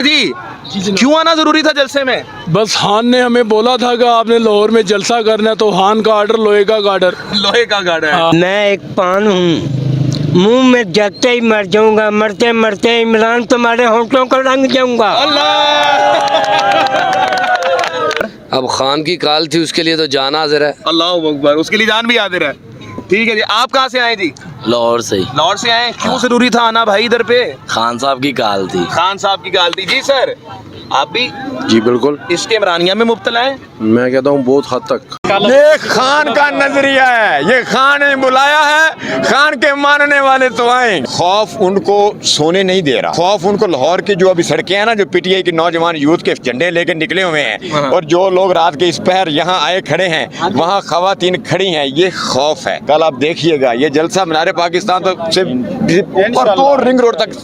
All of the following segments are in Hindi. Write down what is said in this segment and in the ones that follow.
जी क्यों आना जरूरी था जलसे में? बस खान ने हमें बोला था कि आपने लाहौर में जलसा करना है, तो खान का आर्डर, लोहे का गार्डर। लोहे का गार्डर। मैं एक पान हूँ, मुंह में जगते ही मर जाऊंगा, मरते मरते इमरान तुम्हारे होंठों को रंग जाऊंगा। अब खान की काल थी, उसके लिए तो जान हाजिर है। अल्लाह अकबर, उसके लिए जान भी हाजिर है। ठीक है जी, आप कहाँ से आए जी? लाहौर से ही। लाहौर से आए, क्यों जरूरी था आना भाई इधर पे? खान साहब की काल थी। खान साहब की गाल थी। जी सर, आप भी जी बिल्कुल, इसके इमरानिया में मुब्तला है? मैं कहता हूँ बहुत हद तक। ये खान का नजरिया है, ये खान ने बुलाया है, खान के मानने वाले तो आए। खौफ उनको सोने नहीं दे रहा, खौफ उनको लाहौर की जो अभी सड़कें हैं ना, जो पीटीआई के नौजवान यूथ के झंडे लेकर निकले हुए हैं, और जो लोग रात के इस पहर यहाँ आए खड़े हैं, वहाँ खवातीन खड़ी हैं, ये खौफ है। कल आप देखिएगा ये जलसा मीनारे पाकिस्तान तक से ऊपर रिंग रोड तक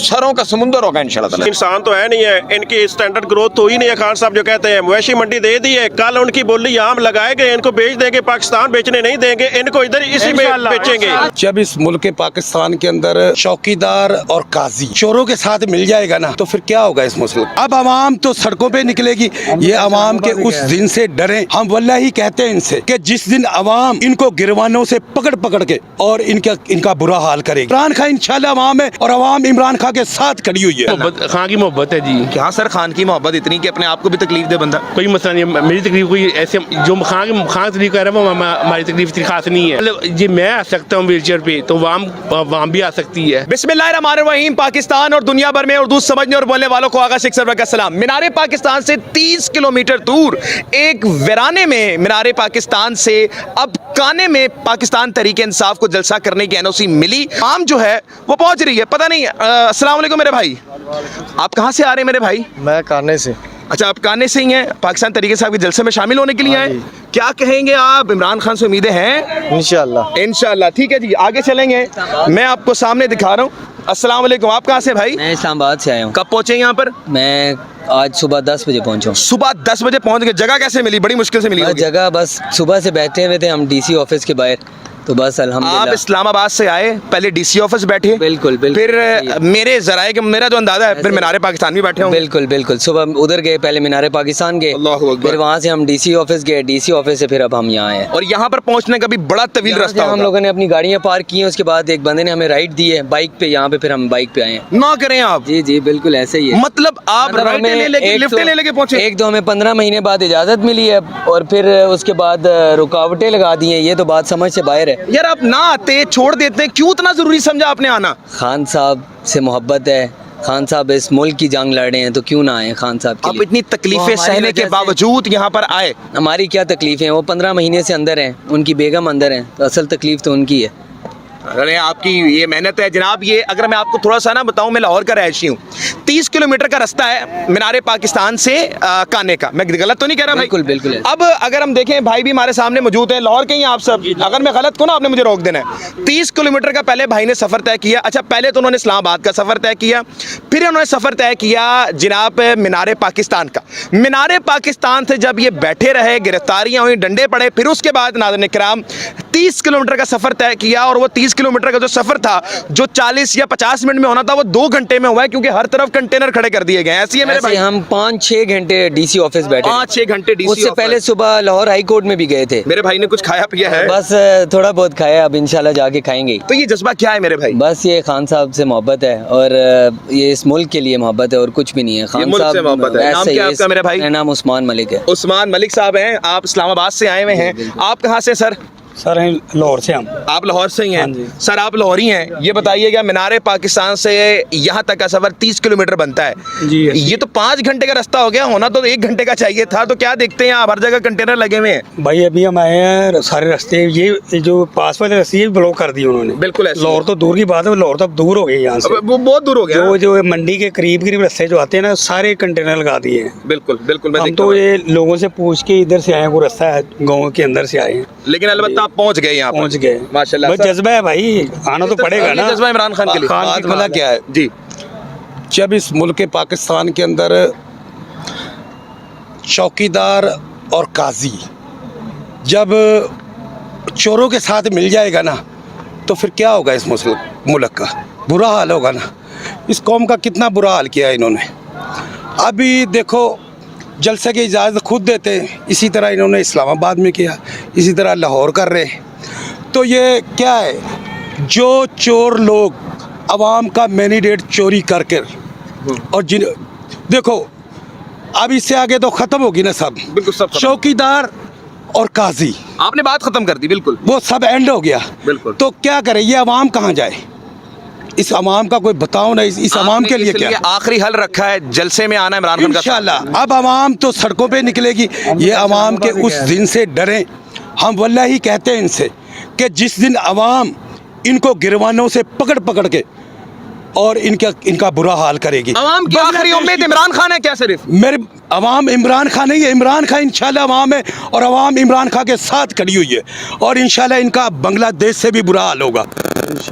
सरों का समुंदर होगा इंशाल्लाह। इंसान तो है नहीं है, इनकी स्टैंडर्ड ग्रोथ तो ही नहीं है। खान साहब जो कहते हैं मवेशी मंडी दे दी है, कल उनकी बोली आम लगाए गए, इनको बेच देंगे, पाकिस्तान बेचने नहीं देंगे, इनको इधर इसी में बेचेंगे। जब इस मुल्क के पाकिस्तान के अंदर चौकीदार और काजी चोरों के साथ मिल जाएगा ना, तो फिर क्या होगा इस मुल्क? अब अवाम तो सड़कों पे निकलेगी। ये अवाम के उस दिन से डरे हम, वल्लाही कहते हैं इनसे कि जिस दिन अवाम इनको गिरवानों से पकड़ पकड़ के और इनका बुरा हाल करेगी। इमरान खान इंशाल्लाह अवाम है, और अवाम इमरान खान के साथ खड़ी हुई है। खान की मोहब्बत है जी। क्या सर, खान की मोहब्बत इतनी कि अपने आप को भी तकलीफ दे बंदा? कोई मसला नहीं है, मेरी तकलीफ कोई ऐसे जो खान तकलीफ कर रहा है वो हमारी तकलीफ इतनी खास नहीं है। मतलब जी मैं आ सकता हूँ व्हील चेयर पे, तो वाम भी आ सकती है। बिस्मिल्लाहिर्रहमानिर्रहीम। पाकिस्तान और दुनिया भर में उर्दू समझने और बोलने वालों को आगा शेख सरवर का सलाम। मीनारे पाकिस्तान से 30 किलोमीटर दूर एक वीराने में मीनारे पाकिस्तान से अब काने में पाकिस्तान तहरीक इंसाफ को जलसा करने की एनओसी मिली। आम जो है वो पहुंच रही है, पता नहीं। अस्सलाम वालेकुम मेरे भाई, आप कहाँ से आ रहे हैं मेरे भाई? मैं काने से। अच्छा, आप काने से ही हैं, पाकिस्तान तहरीक इंसाफ के जलसे में शामिल होने के लिए आए। क्या कहेंगे आप, इमरान खान से उम्मीदें हैं? इंशाल्लाह इंशाल्लाह। ठीक है जी, आगे चलेंगे, मैं आपको सामने दिखा रहा हूँ। अस्सलाम वालेकुम, आप कहाँ से भाई? मैं इस्लामाबाद से आया हूँ। कब पहुँचे यहाँ पर? मैं आज सुबह 10 बजे पहुँचा हूँ। सुबह 10 बजे पहुँच गए। जगह कैसे मिली? बड़ी मुश्किल से मिली होगी। जगह बस सुबह से बैठे हुए थे हम डीसी ऑफिस के बाहर, तो बस अल्हम्दुलिल्लाह। आप इस्लामाबाद से आए, पहले डीसी ऑफिस बैठे? बिल्कुल बिल्कुल। फिर मेरे जराए के, मेरा जो अंदाजा है, फिर मीनारे पाकिस्तान भी बैठे होंगे। बिल्कुल बिल्कुल। सुबह उधर गए, पहले मीनारे पाकिस्तान गए, फिर वहाँ से हम डीसी ऑफिस गए, डीसी ऑफिस से फिर अब हम यहाँ आए। और यहाँ पर पहुँचने का भी बड़ा तवील रास्ता हम लोगों ने अपनी गाड़ियाँ पार्क की हैं, उसके बाद एक बंदे ने हमें राइड दी है बाइक पे, यहाँ पे फिर हम बाइक पे आए हैं। ना करें आप? जी जी बिल्कुल ऐसे ही है। मतलब आप लिफ्टें ले लेके पहुँचे? एक तो हमें 15 महीने बाद इजाज़त मिली है, और फिर उसके बाद रुकावटें लगा दी हैं। ये तो बात समझ से बाहर है यार। आप ना आते, छोड़ देते, क्यों इतना जरूरी समझा आपने आना? खान साहब से मोहब्बत है, खान साहब इस मुल्क की जंग लड़ रहे हैं, तो क्यों ना आए खान साहब के लिए। आप इतनी तकलीफें सहने के बावजूद यहाँ पर आए। हमारी क्या तकलीफें हैं, वो 15 महीने से अंदर हैं, उनकी बेगम अंदर हैं, तो असल तकलीफ तो उनकी है। अरे आपकी ये मेहनत है जनाब। ये अगर मैं आपको थोड़ा सा ना बताऊं, मैं लाहौर का रहायशी हूँ। 30 किलोमीटर का रास्ता है मीनारे पाकिस्तान से काने का। मैं गलत तो नहीं कह रहा भाई? बिल्कुल बिल्कुल। अब अगर हम देखें, भाई भी हमारे सामने मौजूद है, लाहौर के ही आप सब। अगर मैं गलत को ना, आपने मुझे रोक देना है। 30 किलोमीटर का पहले भाई ने सफ़र तय किया। अच्छा, पहले तो उन्होंने इस्लामाबाद का सफ़र तय किया, फिर उन्होंने सफ़र तय किया जनाब मीनारे पाकिस्तान का। मीनारे पाकिस्तान से जब ये बैठे रहे, गिरफ्तारियाँ हुई, डंडे पड़े, फिर उसके बाद नाज़रीन इकराम 30 किलोमीटर का सफ़र तय किया। और वो 30 किलोमीटर का जो सफ़र था, जो 40 या 50 मिनट में होना था, वो 2 घंटे में हुआ है, क्योंकि हर तरफ कंटेनर खड़े कर दिए गए हैं। ऐसी है मेरे भाई। हम 5-6 घंटे डीसी ऑफिस बैठे। 5-6 घंटे डीसी। उससे पहले सुबह लाहौर हाई कोर्ट में भी गए थे। मेरे भाई ने कुछ खाया पिया है? बस थोड़ा बहुत खाया, अब इंशाल्लाह जाके खाएंगे। तो ये जज्बा क्या है मेरे भाई? बस ये खान साहब से मोहब्बत है, और ये इस मुल्क के लिए मोहब्बत है, और कुछ भी नहीं है। खान साहब से मोहब्बत है। नाम क्या है आपका मेरे भाई? मेरा नाम उस्मान मलिक है। उस्मान मलिक साहब हैं, आप इस्लामाबाद से आए हुए हैं। आप कहाँ से सर? सर लाहौर से हम। आप लाहौर से ही हैं? सर आप लाहौरी हैं। ये बताइएगा, मीनारे पाकिस्तान से यहाँ तक का सफर 30 किलोमीटर बनता है जी। ये तो 5 घंटे का रास्ता हो गया, होना तो 1 घंटे का चाहिए था। तो क्या देखते हैं आप, हर जगह कंटेनर लगे हुए हैं? भाई अभी हम आए हैं, सारे रास्ते ये जो पास वाले रास्ते ब्लॉक कर दिए उन्होंने। बिल्कुल ऐसे। लाहौर तो दूर की बात है, लाहौर तो अब दूर हो गई यहाँ से, वो बहुत दूर हो गया। जो मंडी के करीब करीब रास्ते जो आते हैं ना, सारे कंटेनर लगा दिए हैं। बिल्कुल बिल्कुल। हम तो ये लोगों से पूछ के इधर से आए, वो रास्ता है गाँव के अंदर से आए हैं, लेकिन अलबत्ता आप पहुँच गए यहाँ, पहुँच गए माशाल्लाह। बस जज्बा है भाई, आना तो पड़ेगा ना। जज्बा इमरान खान के लिए। बात भला क्या है जी? जब इस मुल्क के पाकिस्तान के अंदर चौकीदार और काजी जब चोरों के साथ मिल जाएगा ना, तो फिर क्या होगा इस मुल्क का? बुरा हाल होगा ना। इस कौम का कितना बुरा हाल किया इन्होंने। अभी देखो जलसे की इजाज़त खुद देते हैं, इसी तरह इन्होंने इस्लामाबाद में किया, इसी तरह लाहौर कर रहे। तो ये क्या है, जो चोर लोग आवाम का मैंडेट चोरी करके और जिन देखो अब इससे आगे तो ख़त्म होगी ना सब, बिल्कुल सब खत्म। चौकीदार और काजी आपने बात खत्म कर दी, बिल्कुल वो सब एंड हो गया। बिल्कुल। तो क्या करे, ये अवाम कहाँ जाए? इस अवाम का कोई बताओ ना, इस अवाम के लिए क्या? आखिरी हल रखा है जलसे में आना इमरान खान का। इंशाल्लाह अब अवाम तो सड़कों पे निकलेगी। ये अवाम के उस दिन से डरें। हम वल्लाही कहते हैं इनसे कि जिस दिन अवाम इनको गिरवानों से पकड़ पकड़ के और इनका बुरा हाल करेगी। अवाम की आखिरी उम्मीद इमरान खान है क्या? सिर्फ मेरे अवाम इमरान खान नहीं है, इमरान खान इंशाल्लाह अवाम है और अवाम इमरान खान के साथ खड़ी हुई है और इंशाल्लाह इनका बांग्लादेश से भी बुरा हाल होगा।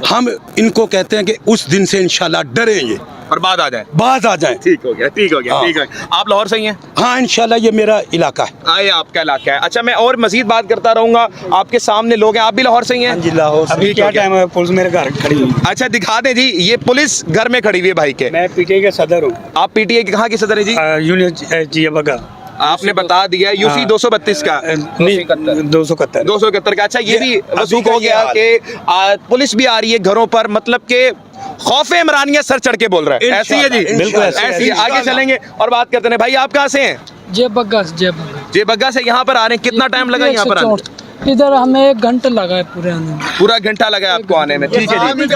हम इनको कहते हैं कि उस दिन से इंशाल्लाह डरें, ये और बात आ जाए, बात आ जाए। ठीक हो गया, ठीक हो गया, हाँ। ठीक है। आप लाहौर से ही हैं? हाँ इंशाल्लाह ये मेरा इलाका है। आए आपका इलाका है। अच्छा, मैं और मजीद बात करता रहूंगा, आपके सामने लोग हैं। आप भी लाहौर से ही हैं? जी लाहौर। अभी क्या टाइम है? पुलिस मेरे घर खड़ी हुई। अच्छा दिखा दें जी, ये पुलिस घर में खड़ी हुई है भाई के। मैं पीटीआई का सदर हूँ। आप पीटीआई के कहाँ के सदर हैं जी? यूनियन जी बगा आपने बता दिया यूसी 232 का, 271 का। अच्छा ये भी वसूख हो गया कि पुलिस भी आ रही है घरों पर, मतलब के खौफे इमरानिया सर चढ़ के बोल रहा है। ऐसी है जी, बिल्कुल ऐसी है। आगे चलेंगे और बात करते हैं। भाई आप कहाँ से हैं? जय बग्गा से यहाँ पर आ रहे हैं। कितना टाइम लगा यहाँ पर आने? इधर हमें 1 घंटा लगा है पूरे आने में। पूरा घंटा लगा है आपको आने में? ठीक है जी,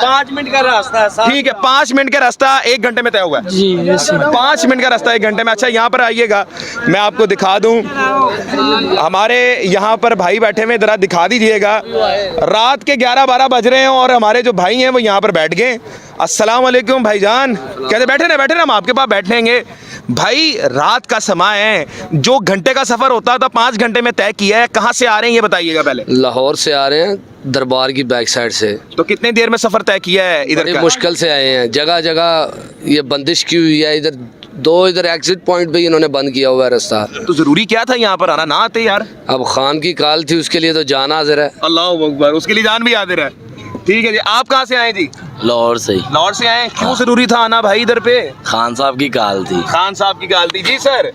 5 मिनट का रास्ता है। ठीक है। 5 मिनट का रास्ता 1 घंटे में तय हुआ है जी, ऐसे 5 मिनट का रास्ता 1 घंटे में। अच्छा यहाँ पर आइएगा, मैं आपको दिखा दूं, हमारे यहाँ पर भाई बैठे हुए, जरा दिखा दीजिएगा। रात के 11-12 बज रहे हैं और हमारे जो भाई हैं वो यहाँ पर बैठ गए। अस्सलाम वालेकुम भाईजान, कहते बैठे ना, हम आपके पास बैठेंगे। भाई रात का समय है, जो घंटे का सफर होता था 5 घंटे में तय किया है। कहाँ से आ रहे हैं ये बताइएगा पहले। लाहौर से आ रहे हैं, दरबार की बैक साइड से। तो कितनी देर में सफर तय किया है इधर बड़ी का? मुश्किल से आए हैं, जगह जगह ये बंदिश की हुई है। इधर एग्जिट पॉइंट पे इन्होंने बंद किया हुआ है रास्ता। तो जरूरी क्या था यहाँ पर आना, ना आते यार। अब खान की काल थी, उसके लिए तो जान हाजिर है। अल्लाह अकबर, उसके लिए जान भी हाजिर है। ठीक है जी। आप कहाँ से आए जी? लाहौर से ही। लाहौर से आए, क्यों जरूरी था आना भाई इधर पे? खान साहब की काल थी। खान साहब की गाल थी। जी सर,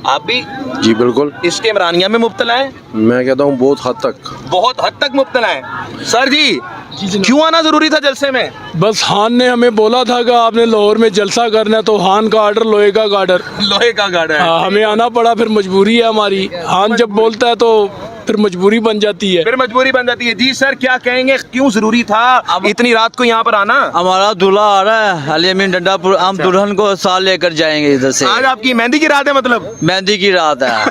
आप भी जी बिल्कुल। इसके इमरानिया में मुब्तला है? मैं कहता हूँ बहुत हद तक। बहुत हद तक मुब्तला है। सर जी क्यों आना जरूरी था जलसे में? बस खान ने हमें बोला था कि आपने लाहौर में जलसा करना है, तो खान का आर्डर लोहे का गार्डर। लोहे का गार्ड है। हाँ, हमें आना पड़ा, फिर मजबूरी है हमारी। खान जब बोलता है तो फिर मजबूरी बन जाती है। फिर मजबूरी बन जाती है। जी सर क्या कहेंगे, क्यों जरूरी था इतनी रात को यहाँ पर आना? हमारा दूल्हा आ रहा है अली अमीन डंडापुर, हम दुल्हन को साथ लेकर जाएंगे इधर से। आज आपकी मेहंदी की रात है? मतलब मेहंदी की रात है।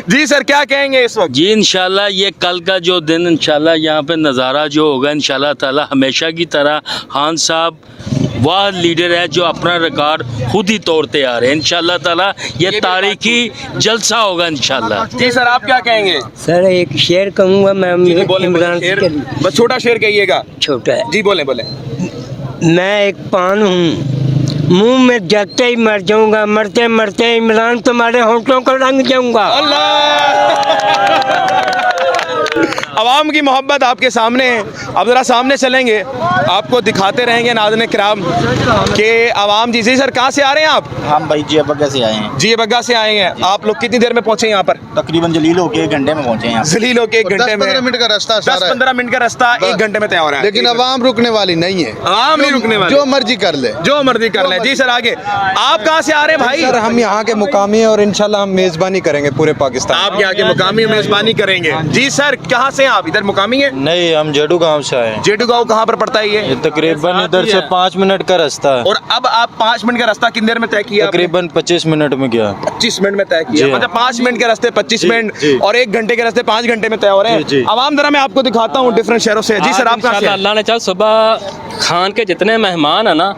जी सर क्या कहेंगे इस वक्त? जी इंशाल्लाह ये कल का जो दिन इंशाल्लाह यहाँ पे नज़ारा जो होगा इंशाल्लाह ताला, हमेशा की तरह खान साहब वह लीडर है जो अपना रिकॉर्ड खुद ही तोड़ते आ रहे हैं। इंशाल्लाह ताला ये तारीखी जलसा होगा इंशाल्लाह। जी सर आप क्या कहेंगे? सर एक शेर कहूँगा मैं इमरान शेर, के लिए। बस छोटा शेर कहिएगा। छोटा है। जी बोले। मैं एक पान हूँ, मुंह में जगते ही मर जाऊंगा, मरते मरते इमरान तुम्हारे होंठों को रंग जाऊंगा। अवाम की मोहब्बत आपके सामने है। अब ज़रा सामने चलेंगे, आपको दिखाते रहेंगे नाज़रीन किराम के अवाम। जी सर कहाँ से आ रहे हैं आप? हम भाई जी बग्गा से आए हैं। जी बग्गा से आए हैं। आप लोग कितनी देर में पहुँचे यहाँ पर? तकरीबन जलील होके 1 घंटे में पहुँचे हैं। जलील होके 1 घंटे में? 10-15 मिनट का रास्ता। 10-15 मिनट का रास्ता 1 घंटे में तय हो रहा है। लेकिन अवाम रुकने वाली नहीं है। अवाम नहीं रुकने वाली, जो मर्जी कर ले, जो मर्जी कर ले। जी सर आगे आप कहाँ से आ रहे हैं भाई? सर हम यहाँ के मुकामी और इंशाल्लाह हम मेजबानी करेंगे पूरे पाकिस्तान। आप यहाँ के मुकामी मेजबानी करेंगे। जी सर कहाँ से हैं आप? इधर मुकामी है? नहीं हम जेडू गांव से आए हैं। जेडू गांव कहाँ पर पड़ता है ये? तकरीबन इधर से 5 मिनट का रास्ता है। और अब आप 5 मिनट का रास्ता कितनी देर में तय किया? तकरीबन 25 मिनट में गया। 25 मिनट में तय किया। मतलब 5 मिनट के रास्ते 25 मिनट और 1 घंटे के रास्ते 5 घंटे में तय हो रहे हैं। अवाम जरा मैं आपको दिखाता हूँ डिफरेंट शहरों से। जी सर आप कहाँ से? अल्लाह ने चाहा सुबह खान के जितने मेहमान है ना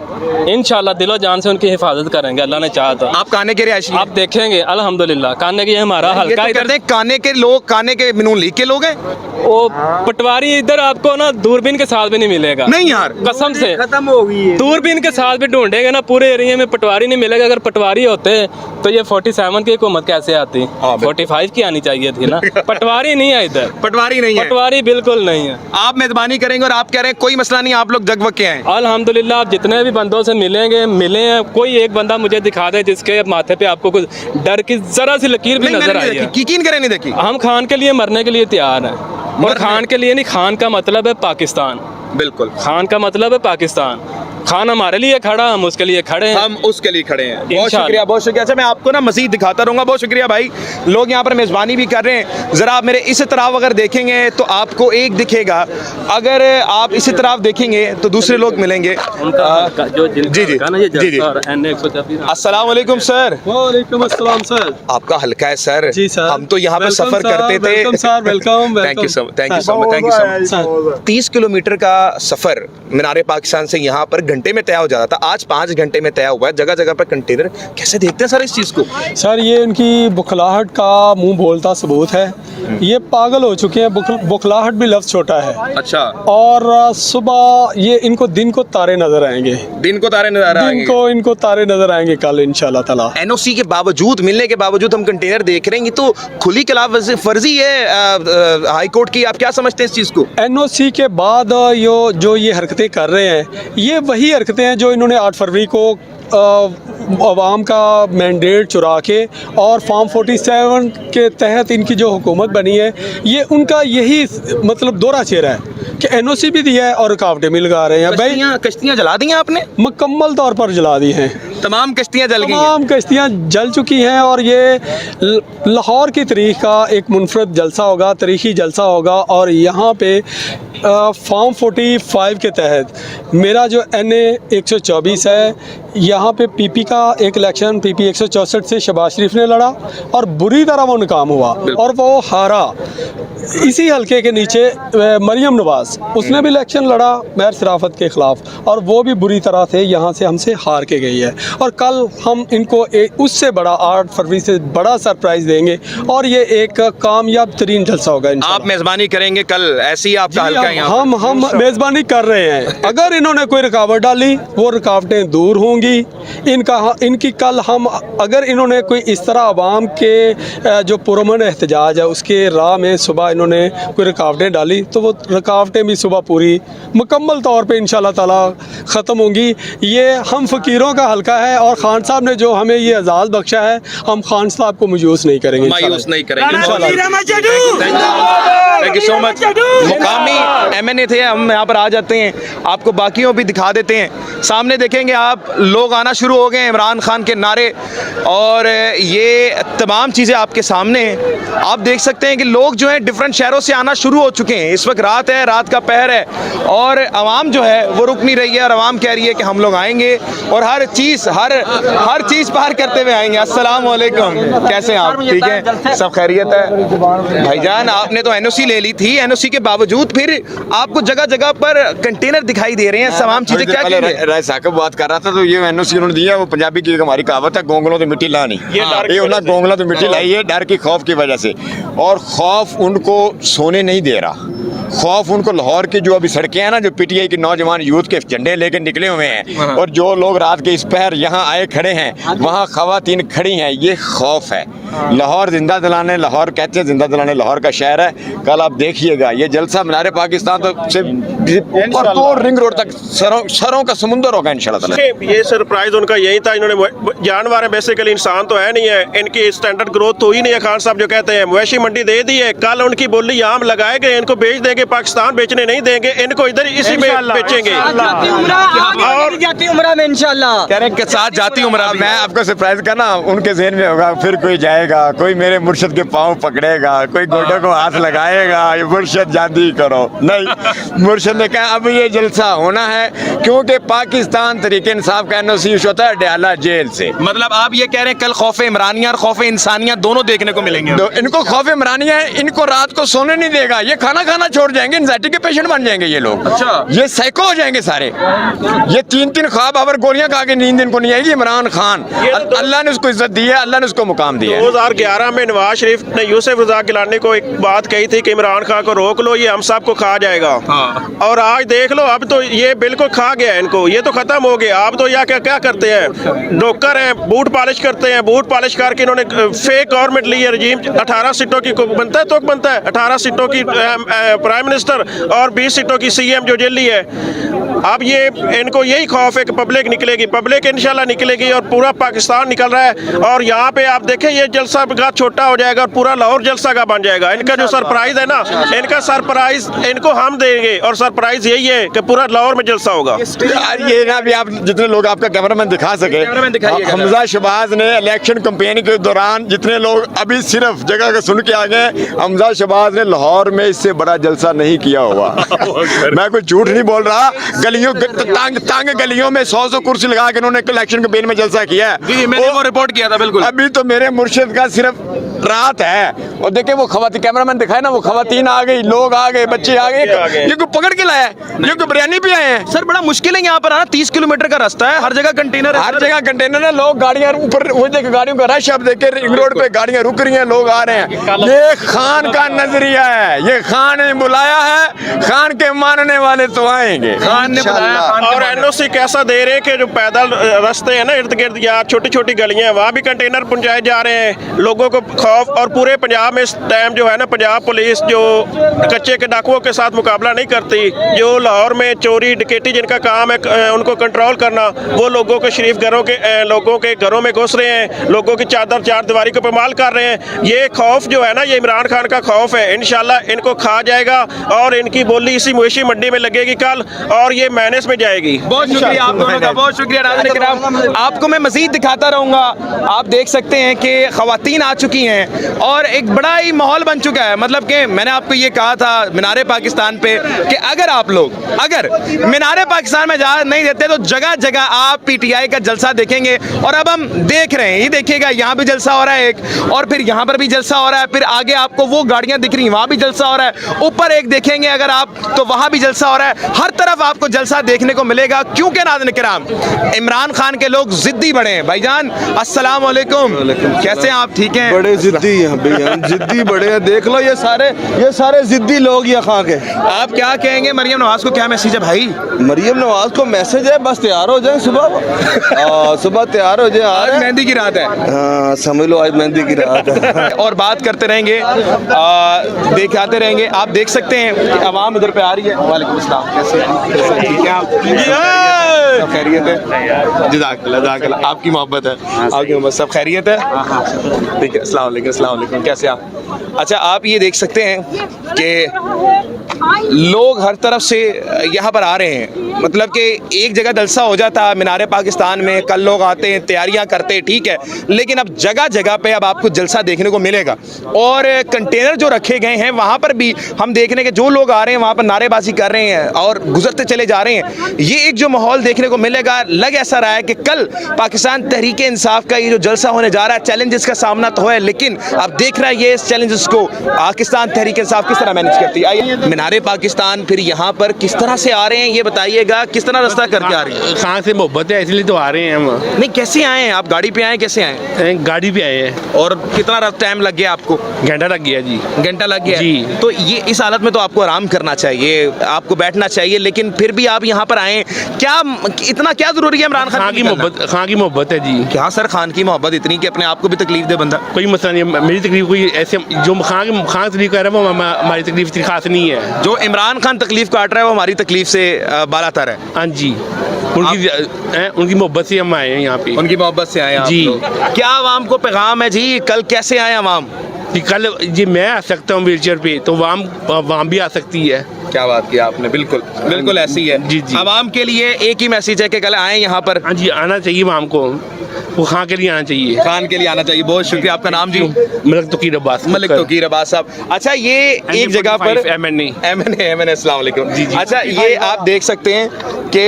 इंशाल्लाह दिलो जान से उनकी हिफाजत करेंगे अल्लाह ने चाहा तो। आप काने के रिहायशी? आप देखेंगे अल्हम्दुलिल्लाह काने के हमारा हल्का इधर काने के लोग, काने के नून लीग के लोग हैं। वो पटवारी इधर आपको ना दूरबीन के साथ भी नहीं मिलेगा। नहीं यार, कसम से खत्म हो गई है। दूरबीन के साथ भी ढूंढेगा ना पूरे एरिया में पटवारी नहीं मिलेगा। अगर पटवारी होते तो ये 47 की हुकूमत कैसे आती? 45 की आनी चाहिए थी ना। पटवारी नहीं है इधर, पटवारी नहीं है, पटवारी बिल्कुल नहीं है। आप मेहरबानी करेंगे और आप कह रहे हैं कोई मसला नहीं, आप लोग जगवग के आए। अल्हम्दुलिल्लाह आप जितने भी बंदों से मिले हैं, कोई एक बंदा मुझे दिखा दे जिसके माथे पे आपको कुछ डर की जरा सी लकीर भी नजर आई है। यकीन करें, नहीं देखी। हम खान के लिए मरने के लिए तैयार हैं। और खान के लिए नहीं, खान का मतलब है पाकिस्तान। बिल्कुल, खान का मतलब है पाकिस्तान। खान हमारे लिए खड़ा, हम उसके लिए खड़े हैं। हम उसके लिए खड़े हैं। बहुत शुक्रिया, बहुत शुक्रिया। अच्छा, मैं आपको ना मजीद दिखाता रहूंगा। बहुत शुक्रिया भाई, लोग यहाँ पर मेज़बानी भी कर रहे हैं। ज़रा आप मेरे इस तरफ अगर देखेंगे तो आपको एक दिखेगा, अगर आप इसी तरफ देखेंगे तो दूसरे लोग मिलेंगे। जी जी जी जी। अस्सलाम वालेकुम सर। वालेकुम अस्सलाम सर। आपका हल्का है सर। जी सर। हम तो यहाँ पे वेलकम सफर सर, करते थे। Welcome sir, welcome, thank you so much, thank you so much, thank you so much. 30 kilometre का सफर मीनार पाकिस्तान से यहाँ पर घंटे में तय हो जाता था, आज 5 घंटे में तय हुआ है। जगह जगह पर कंटेनर। कैसे देखते हैं सर इस चीज़ को? सर ये इनकी बुखलाहट का मुंह बोलता सबूत है। ये पागल हो चुके हैं। बुखलाहट भी लफ्ज़ छोटा है। अच्छा। और सुबह ये इनको दिन को तारे नजर आएंगे। दिन को तारे नजर आएंगे। इनको तारे नजर आएंगे कल इंशाल्लाह ताला। एनओसी के बावजूद, मिलने के बावजूद हम कंटेनर देख रहे हैं, ये तो खुली खिलाफ वर्जी है हाई कोर्ट की। आप क्या समझते हैं इस चीज़ को? एनओसी के बाद जो ये हरकतें कर रहे हैं, ये वही हरकतें हैं जो इन्होंने 8 फरवरी को अवाम का मैंडेट चुरा के और फॉर्म 47 के तहत इनकी जो हुकूमत बनी है, ये उनका यही मतलब दोहरा चेहरा है कि एनओसी भी दिया है और रुकावटें भी लगा रहे हैं। भाई कश्तियाँ जला दी हैं आपने? मुकम्मल तौर पर जला दी हैं। तमाम कश्तियाँ जल गई हैं। तमाम कश्तियाँ जल चुकी हैं। और ये लाहौर की तारीख का एक मुनफरद जलसा होगा, तारीखी जलसा होगा। और यहाँ पे फॉर्म 45 के तहत मेरा जो NA 124 है, यहाँ पे PP का एक इलेक्शन PP 164 से शहबाज शरीफ ने लड़ा और बुरी तरह वो नाकाम हुआ और वो हारा। इसी हलके के नीचे मरियम नवाज, उसने भी इलेक्शन लड़ा महर शराफत के ख़िलाफ़ और वो भी बुरी तरह से यहाँ से हमसे हार के गई है। और कल हम इनको उससे बड़ा 8 फरवरी से बड़ा सरप्राइज़ देंगे और ये एक कामयाब तरीन जलसा होगा। आप मेज़बानी करेंगे कल? ऐसी आपका हल्का है यहाँ? हम मेज़बानी कर रहे हैं। अगर इन्होंने कोई रुकावट डाली, वो रुकावटें दूर होंगी। इनकी कल हम, अगर इन्होंने कोई इस तरह आवाम के जो पुरअमन एहतजाज है उसके राह में सुबह इन्होंने कोई रुकावटें डाली, तो वो रुकावटें भी सुबह पूरी मुकम्मल तौर पे इंशाल्लाह ताला ख़त्म होंगी। ये हम फ़कीरों का हल्का है और खान साहब ने जो हमें ये एजाज़ बख्शा है, हम खान साहब को मायूस नहीं करेंगे, मायूस नहीं करेंगे। Thank you so much. मुकामी MNA थे, हम यहाँ पर आ जाते हैं, आपको बाकियों भी दिखा देते हैं। सामने देखेंगे आप, लोग आना शुरू हो गए, इमरान खान के नारे और ये तमाम चीज़ें आपके सामने हैं। आप देख सकते हैं कि लोग जो हैं डिफरेंट शहरों से आना शुरू हो चुके हैं। इस वक्त रात है, रात का पहर है और आवाम जो है वो रुक नहीं रही है और आवाम कह रही है कि हम लोग आएंगे और हर चीज़ पार करते हुए आएंगे। अस्सलाम वालेकुम, कैसे हैं आप? ठीक है, सब खैरियत है? भाईजान, आपने तो NOC ले ली थी, NOC के बावजूद फिर आपको जगह जगह पर कंटेनर दिखाई दे रहे हैं, तमाम चीज़ें। क्या राय साहब बात कर रहा था, तो ये NOC उन्होंने दिया, वो पंजाबी की हमारी कहावत है, गोंगलों तो मिट्टी लानी। ये उन्होंने गोंगलों तो मिट्टी लाई है डर की, खौफ की वजह से। और खौफ उनको सोने नहीं दे रहा। खौफ उनको लाहौर की जो अभी सड़कें हैं ना, जो PTI के नौजवान यूथ के झंडे लेकर निकले हुए हैं और जो लोग रात के इस पहर यहाँ आए खड़े हैं, वहाँ खवातीन खड़ी हैं, ये खौफ है। लाहौर जिंदा दिलाने, लाहौर कहते हैं जिंदा दिलाने लाहौर का शहर है। कल आप देखिएगा ये जलसा मीनार पाकिस्तान तो से रिंग रोड तक सरों का समुंदर होगा इंशाल्लाह। ये सरप्राइज उनका यही था। इन्होंने जानवर है, बेसिकली इंसान तो है नहीं है। इनकी स्टैंडर्ड ग्रोथ तो ही नहीं है। खान साहब जो कहते हैं मवेशी मंडी दे दी है, कल उनकी बोली आम लगाए गए, इनको बेच देंगे, पाकिस्तान बेचने नहीं देंगे, इनको इधर इसी में बेचेंगे और जाती उम्रा में इंशाल्लाह कह रहे हैं के साथ जाती उम्र। मैं आपको सरप्राइज करना, उनके ज़हन में होगा फिर कोई जाएगा, कोई मेरे मुर्शद के पाँव पकड़ेगा, कोई गोडे को हाथ लगाएगा, ये मुर्शद जादी करो। नहीं, मुर्शद ने कहा अब ये जलसा होना है क्योंकि पाकिस्तान तरीके इंसाफ का NOC होता है डयाला जेल से। मतलब आप ये कह रहे हैं कल खौफ इमरानिया और खौफ इंसानिया दोनों देखने को मिलेंगे? इनको खौफ इमरानिया है, इनको रात को सोने नहीं देगा, ये खाना खाना छोड़ जाएंगे, एंजाइटी के पेशेंट बन जाएंगे ये लोग। अच्छा, ये साइको हो जाएंगे सारे। ये 3 ख्वाब और गोलियां खा के नींद इनको नहीं आएगी। इमरान खान, अल्लाह ने उसको इज्जत दी है, अल्लाह ने उसको मुकाम दिया है। 2011 में नवाज शरीफ ने यूसुफ रज़ा गिलानी को एक बात कही थी कि इमरान खान को रोक लो, ये हम सब को खा जाएगा। और आज देख लो, अब तो ये बिल्कुल खा गया है इनको, ये तो ख़त्म हो गया। आप तो यह क्या करते हैं, नौकर हैं, बूट पॉलिश करते हैं, बूट पॉलिश करके इन्होंने फेक गवर्नमेंट ली है। रजीम 18 सीटों की बनता है तो बनता है, 18 सीटों की प्राइम मिनिस्टर और 20 सीटों की CM जो दिल्ली है। अब ये इनको यही खौफ है कि पब्लिक निकलेगी, पब्लिक इंशाल्लाह निकलेगी और पूरा पाकिस्तान निकल रहा है। और यहाँ पे आप देखें, ये जलसा का छोटा हो जाएगा और पूरा लाहौर जलसा का बन जाएगा। इनका जो सरप्राइज है ना, इनका सरप्राइज इनको हम देंगे और सरप्राइज यही है कि पूरा लाहौर में जलसा होगा। यार ये ना भी आप जितने लोग आपका कैमरामैन दिखा सके, हमजा शहबाज ने इलेक्शन कैंपेन के दौरान जितने लोग अभी सिर्फ जगह का सुन के आ गए, हमजा शहबाज ने लाहौर में इससे बड़ा जलसा नहीं किया हुआ। मैं कोई झूठ नहीं बोल रहा। गलियों तंग गलियों में 100 कुर्सी लगा के इन्होंने इलेक्शन कैंपेन में जलसा किया है। मैंने वो रिपोर्ट किया था। बिल्कुल, अभी तो मेरे मुर्शिद का सिर्फ रात है और देखे वो खवातीन, कैमरामैन दिखाए ना, वो खवातीन आ गई, लोग आ गए, बच्चे आ गए। ये कोई पकड़ के लाया है, ये कोई बिरयानी भी आए हैं। सर बड़ा मुश्किल है यहाँ पर आना, 30 किलोमीटर का रास्ता है, हर जगह कंटेनर है, हर जगह कंटेनर है, लोग गाड़ियां ऊपर, वो देखे गाड़ियों का रश, अब देखे रिंग रोड पे गाड़ियां रुक रही हैं, लोग आ रहे हैं। ये खान का नजरिया है, ये खान ने बुलाया है, खान के मानने वाले तो आएंगे। खान ने बुलाया। और NOC कैसा दे रहे हैं कि जो पैदल रास्ते हैं ना इर्द गिर्द या छोटी छोटी गलियां हैं, वहाँ भी कंटेनर पहुंचाए जा रहे हैं। लोगों को खौफ, और पूरे पंजाब में इस टाइम जो है ना, पंजाब पुलिस जो कच्चे के डाकुओं के साथ मुकाबला नहीं करती, जो लाहौर में चोरी डकैती जिनका काम है उनको कंट्रोल करना, वो लोगों के शरीफ घरों के लोगों के घरों में घुस रहे हैं, लोगों की चादर चार दीवारी को पामाल कर रहे हैं। ये खौफ जो है ना, ये इमरान खान का खौफ है। इंशाल्लाह इनको खा जाएगा और इनकी बोली इसी मवेशी मंडी में लगेगी कल, और ये मैनेस में जाएगी। बहुत शुक्रिया आप दोनों का, बहुत शुक्रिया नाज़रीन किराम। आपको मैं मजीद दिखाता रहूँगा। आप देख सकते हैं कि ख़वातीन आ चुकी हैं और एक बड़ा ही माहौल बन चुका है। मतलब कि मैंने आपको ये कहा था मीनारे पाकिस्तान पे कि अगर आप लोग मीनारे पाकिस्तान में इजाज़त नहीं देते तो जगह जगह आप PTI का जलसा देखेंगे। और अब हम देख रहे हैं, ये देखिएगा, यहाँ भी जलसा हो रहा है एक, और फिर यहाँ पर भी जलसा हो रहा है, फिर आगे आपको वो गाड़ियाँ दिख रही हैं, वहाँ भी जलसा हो रहा है, ऊपर एक देखेंगे अगर आप तो वहाँ भी जलसा हो रहा है। हर तरफ आपको जलसा देखने को मिलेगा, क्योंकि नाज़रीन किराम इमरान खान के लोग जिद्दी बड़े हैं। भाईजान अस्सलाम वालेकुम, कैसे हैं आप? ठीक हैं? बड़े जिद्दी हैं भैया, जिद्दी बड़े हैं। देख लो ये सारे जिद्दी लोग ये खा के। आप क्या कहेंगे? मरियम नवाज को क्या मैसेज है भाई? मरियम नवाज को मैसेज है, बस तैयार हो जाए, सुबह तैयार हो जाए। आज मेहंदी की रात है। हाँ समझ लो, आज मेहंदी की रात है। और बात करते रहेंगे, दिखाते रहेंगे। आप देख सकते हैं कि आवाम इधर पे आ रही है। वालेकुम अस्सलाम, कैसे हैं? ठीक है आप? सब खैरियत है? जज़ाकल्लाह, आपकी मोहब्बत है, आपकी मोहब्बत। सब खैरियत है? ठीक है। अस्सलाम वालेकुम, अस्सलाम वालेकुम, कैसे आप? अच्छा, आप ये देख सकते हैं कि लोग हर तरफ से यहाँ पर आ रहे हैं। मतलब कि एक जगह जलसा हो जाता मीनारे पाकिस्तान में, कल लोग आते हैं, तैयारियां करते हैं, ठीक है, लेकिन अब जगह जगह पे अब आपको जलसा देखने को मिलेगा। और कंटेनर जो रखे गए हैं वहाँ पर भी हम देख रहे हैं कि जो लोग आ रहे हैं वहाँ पर नारेबाजी कर रहे हैं और गुजरते चले जा रहे हैं। ये एक जो माहौल देखने को मिलेगा, लग ऐसा रहा है कि कल पाकिस्तान तहरीक इंसाफ का ये जो जलसा होने जा रहा है, चैलेंजेस का सामना तो है, लेकिन अब देख रहा है ये इस चैलेंजेस को पाकिस्तान तहरीक इंसाफ किस तरह मैनेज करती है। आइए मीनारे पाकिस्तान फिर यहाँ पर किस तरह से आ रहे हैं ये बताइएगा, किस तरह रास्ता करके आ रहे हैं? कहाँ से मोहब्बत है इसलिए तो आ रहे हैं हम। नहीं, कैसे आए हैं आप? गाड़ी पे आए, कैसे आए? गाड़ी पे आए हैं। और कितना टाइम लग गया आपको? घंटा लग गया जी। घंटा लग गया जी। तो ये इस हालत में तो आपको आराम करना चाहिए, आपको बैठना चाहिए, लेकिन फिर भी आप यहाँ पर आए, क्या इतना क्या जरूरी है? इमरान खान की मोहब्बत, खान की मोहब्बत है जी। क्या सर, खान की मोहब्बत इतनी कि अपने आप को भी तकलीफ दे बंदा? कोई मसला नहीं है, मेरी तकलीफ कोई ऐसे जो खान तकलीफ कर रहा है वो हमारी तकलीफ इतनी खास नहीं है। जो इमरान खान तकलीफ काट रहा है वो हमारी तकलीफ से बालातर है। हाँ जी, उनकी मोहब्बत से हम आए हैं यहाँ पे। उनकी मोहब्बत से आए जी। क्या आवाम को पैगाम है जी? कल कैसे आए आवाम? कल जी मैं आ सकता हूँ व्हीलचेयर पे, तो वाम भी आ सकती है। क्या बात की आपने, बिल्कुल बिल्कुल ऐसी है जी जी। आवाम के लिए एक ही मैसेज है कि कल आए यहाँ पर। हाँ जी, आना चाहिए वाम को, वो खान के लिए आना चाहिए। खान के लिए आना चाहिए। बहुत शुक्रिया। आपका नाम जी? मलिक तोकीर अब्बास। मलिक तोकीर अब्बास साहब। अच्छा, ये एक जगह पर MNA अस्सलाम वालेकुम। जी जी। अच्छा, ये आप देख सकते हैं कि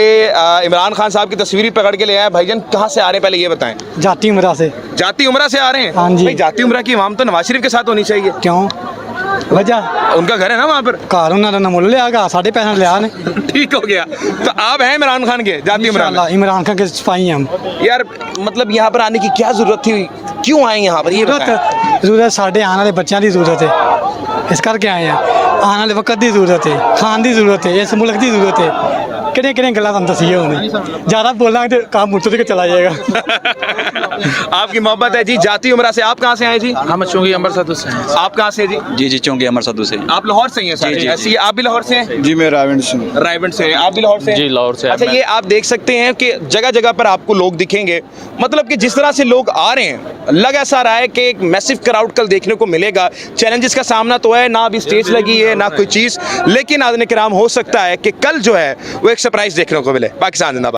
इमरान खान साहब की तस्वीर पकड़ के ले आए। भाईजान कहाँ से आ रहे हैं पहले ये बताएं? जाती उमरा से। जाती उमरा से आ रहे हैं? हाँ जी। भाई जाती उमरा की आवाम तो नवाज शरीफ के साथ होनी चाहिए। क्यों? वजह उनका घर है ना वहाँ पर? घर उन्होंने मुल लिया, साढ़े पैसे लिया ने। ठीक हो गया। तो आप हैं इमरान खान के, जाती इमरान? इमरान खान के सिपाही हैं हम। यार मतलब यहाँ पर आने की क्या जरूरत थी, क्यों आए यहाँ पर, ये बताएं। जरूरत साढ़े आने वाले बच्चों की जरूरत है, इस करके आए हैं। आने वाले वक्त की जरूरत है, खान की जरूरत है, इस मुल्क की जरूरत है। किहड़ियां किहड़ियां गल्लां तुहानूं दस्सिए हुण, ज़्यादा बोलांगे तो काम मुझसे के चला जाएगा। आपकी मोहब्बत है जी। जाती उमरा से आप कहाँ से आए जी? हम चौंकी अमरसतु से हैं। आप कहाँ से जी? जी जी चौंकी अमरसतु से। आप लाहौर से ही हैं सारे? जी, जी, ऐसे ही आप भी लाहौर से हैं? जी मैं रायगढ़ से। रायगढ़ से हैं। आप भी लाहौर से हैं? जी लाहौर से। अच्छा, ये आप देख सकते हैं कि जगह जगह पर आपको लोग दिखेंगे, मतलब कि जिस तरह से लोग आ रहे हैं, लग ऐसा रहा है कि एक मैसिव क्राउड कल देखने को मिलेगा। चैलेंजेस का सामना तो है, ना अभी स्टेज लगी है ना कोई चीज़, लेकिन नाज़रीन किराम हो सकता है कि कल जो है वो एक सरप्राइज देखने को मिले। पाकिस्तान जिंदाबाद।